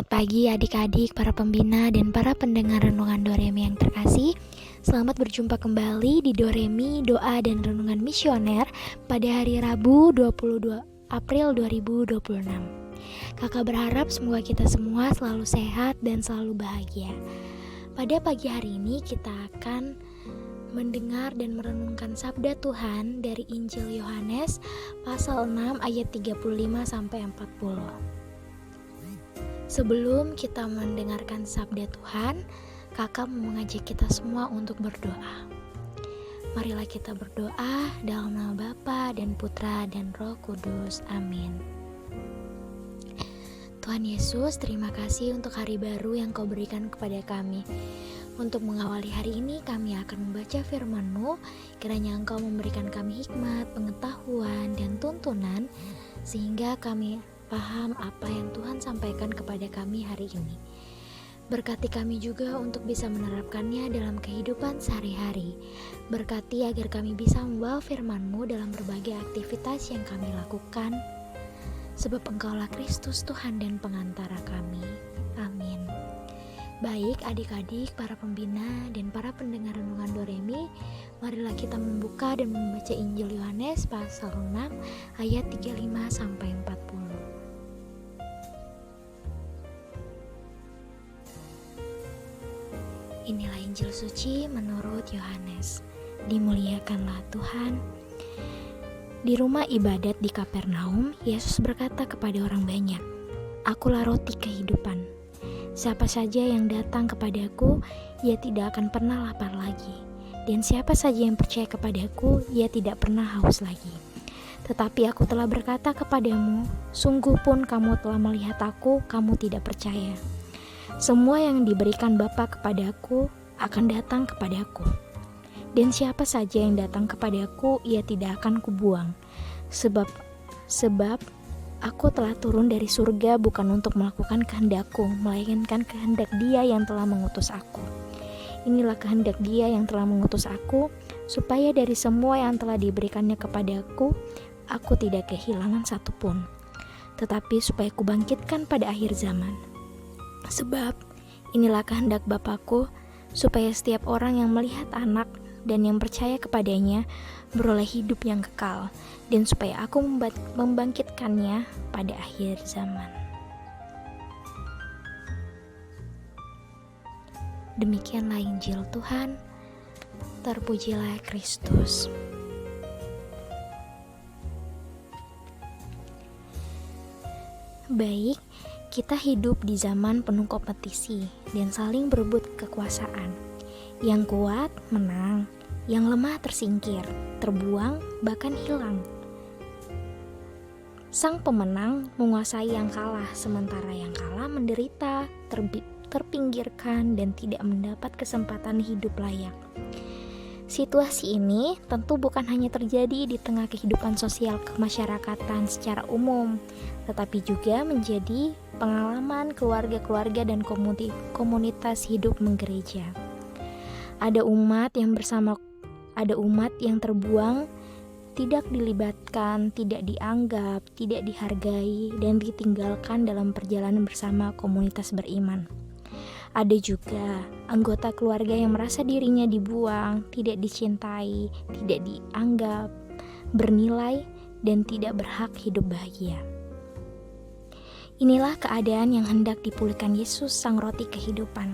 Selamat pagi adik-adik, para pembina dan para pendengar renungan Doremi yang terkasih. Selamat berjumpa kembali di Doremi, doa dan renungan misioner pada hari Rabu 22 April 2026. Kakak berharap semoga kita semua selalu sehat dan selalu bahagia. Pada pagi hari ini kita akan mendengar dan merenungkan sabda Tuhan dari Injil Yohanes pasal 6 ayat 35 sampai 40. Sebelum kita mendengarkan sabda Tuhan, kakak mau mengajak kita semua untuk berdoa. Marilah kita berdoa dalam nama Bapa dan Putra dan Roh Kudus. Amin. Tuhan Yesus, terima kasih untuk hari baru yang Kau berikan kepada kami. Untuk mengawali hari ini, kami akan membaca firman-Mu. Kiranya Engkau memberikan kami hikmat, pengetahuan, dan tuntunan, sehingga kami paham apa yang Tuhan sampaikan kepada kami hari ini. Berkati kami juga untuk bisa menerapkannya dalam kehidupan sehari-hari. Berkati agar kami bisa membawa firman-Mu dalam berbagai aktivitas yang kami lakukan, sebab Engkaulah Kristus Tuhan dan pengantara kami. Amin. Baik adik-adik, para pembina dan para pendengar renungan Doremi, marilah kita membuka dan membaca Injil Yohanes pasal 6 ayat 35 sampai 40. Inilah Injil suci menurut Yohanes. Dimuliakanlah Tuhan. Di rumah ibadat di Kapernaum, Yesus berkata kepada orang banyak, "Akulah roti kehidupan. Siapa saja yang datang kepadaku, ia tidak akan pernah lapar lagi. Dan siapa saja yang percaya kepadaku, ia tidak pernah haus lagi. Tetapi aku telah berkata kepadamu, sungguh pun kamu telah melihat aku, kamu tidak percaya. Semua yang diberikan Bapa kepadaku akan datang kepadaku. Dan siapa saja yang datang kepadaku, ia tidak akan kubuang. Sebab aku telah turun dari surga bukan untuk melakukan kehendakku, melainkan kehendak Dia yang telah mengutus aku. Inilah kehendak Dia yang telah mengutus aku, supaya dari semua yang telah diberikannya kepadaku, aku tidak kehilangan satupun, tetapi supaya kubangkitkan pada akhir zaman. Sebab inilah kehendak Bapa-Ku, supaya setiap orang yang melihat Anak dan yang percaya kepadanya beroleh hidup yang kekal, dan supaya aku membangkitkannya pada akhir zaman." Demikianlah Injil Tuhan. Terpujilah Kristus. Baik, kita hidup di zaman penuh kompetisi dan saling berebut kekuasaan. Yang kuat menang, yang lemah tersingkir, terbuang, bahkan hilang. Sang pemenang menguasai yang kalah, sementara yang kalah menderita, terpinggirkan, dan tidak mendapat kesempatan hidup layak. Situasi ini tentu bukan hanya terjadi di tengah kehidupan sosial kemasyarakatan secara umum, tetapi juga menjadi pengalaman keluarga-keluarga dan komunitas hidup menggereja. Ada umat yang terbuang, tidak dilibatkan, tidak dianggap, tidak dihargai, dan ditinggalkan dalam perjalanan bersama komunitas beriman. Ada juga anggota keluarga yang merasa dirinya dibuang, tidak dicintai, tidak dianggap, bernilai, dan tidak berhak hidup bahagia. Inilah keadaan yang hendak dipulihkan Yesus, Sang Roti Kehidupan.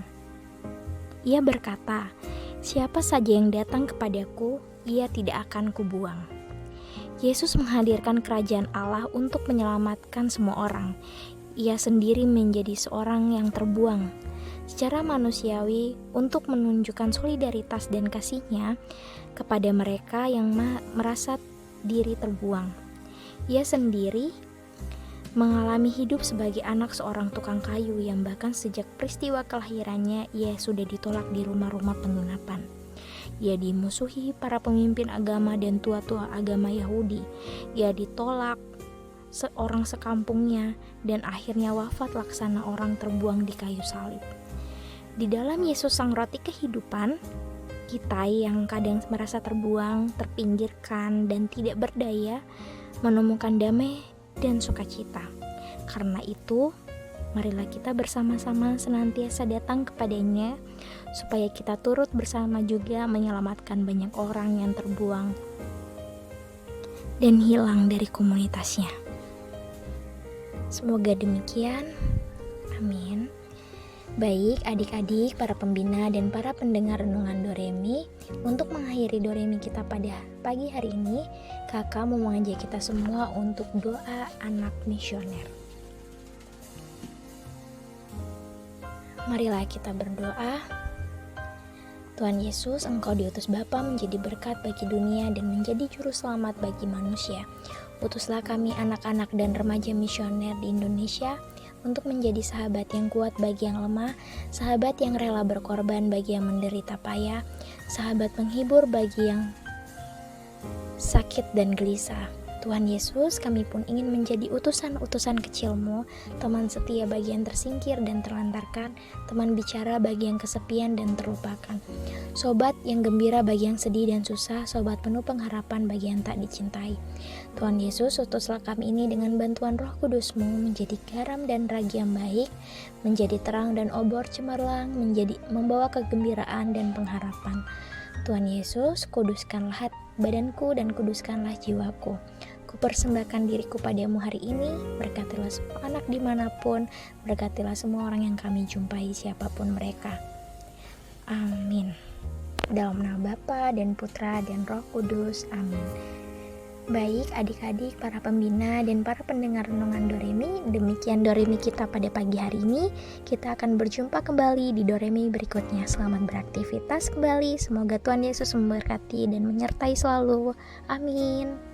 Ia berkata, "Siapa saja yang datang kepadaku, ia tidak akan kubuang." Yesus menghadirkan kerajaan Allah untuk menyelamatkan semua orang. Ia sendiri menjadi seorang yang terbuang. Secara manusiawi, untuk menunjukkan solidaritas dan kasih-Nya kepada mereka yang merasa diri terbuang. Ia sendiri mengalami hidup sebagai anak seorang tukang kayu yang bahkan sejak peristiwa kelahirannya ia sudah ditolak di rumah-rumah penginapan. Ia dimusuhi para pemimpin agama dan tua-tua agama Yahudi. Ia ditolak seorang sekampungnya dan akhirnya wafat laksana orang terbuang di kayu salib. Di dalam Yesus Sang Roti Kehidupan, kita yang kadang merasa terbuang, terpinggirkan, dan tidak berdaya menemukan damai dan sukacita. Karena itu, Marilah kita bersama-sama senantiasa datang kepadanya, supaya kita turut bersama juga menyelamatkan banyak orang yang terbuang dan hilang dari komunitasnya. Semoga demikian. Amin. Baik adik-adik, para pembina dan para pendengar renungan Doremi, untuk mengakhiri Doremi kita pada pagi hari ini, kakak mau mengajak kita semua untuk doa anak misioner. Marilah kita berdoa. Tuhan Yesus, Engkau diutus Bapa menjadi berkat bagi dunia dan menjadi juru selamat bagi manusia. Utuslah kami anak-anak dan remaja misioner di Indonesia untuk menjadi sahabat yang kuat bagi yang lemah, sahabat yang rela berkorban bagi yang menderita payah, sahabat penghibur bagi yang sakit dan gelisah. Tuhan Yesus, kami pun ingin menjadi utusan-utusan kecil-Mu, teman setia bagi yang tersingkir dan terlantarkan, teman bicara bagi yang kesepian dan terlupakan, sobat yang gembira bagi yang sedih dan susah, sobat penuh pengharapan bagi yang tak dicintai. Tuhan Yesus, utuslah kami ini dengan bantuan Roh Kudus-Mu menjadi garam dan ragi yang baik, menjadi terang dan obor cemerlang, menjadi membawa kegembiraan dan pengharapan. Tuhan Yesus, kuduskanlah badanku dan kuduskanlah jiwaku. Kupersembahkan diriku padamu hari ini, berkatilah semua anak dimanapun, berkatilah semua orang yang kami jumpai siapapun mereka. Amin. Dalam nama Bapa dan Putra dan Roh Kudus. Amin. Baik adik-adik, para pembina dan para pendengar renungan Doremi, demikian Doremi kita pada pagi hari ini. Kita akan berjumpa kembali di Doremi berikutnya. Selamat beraktivitas kembali. Semoga Tuhan Yesus memberkati dan menyertai selalu. Amin.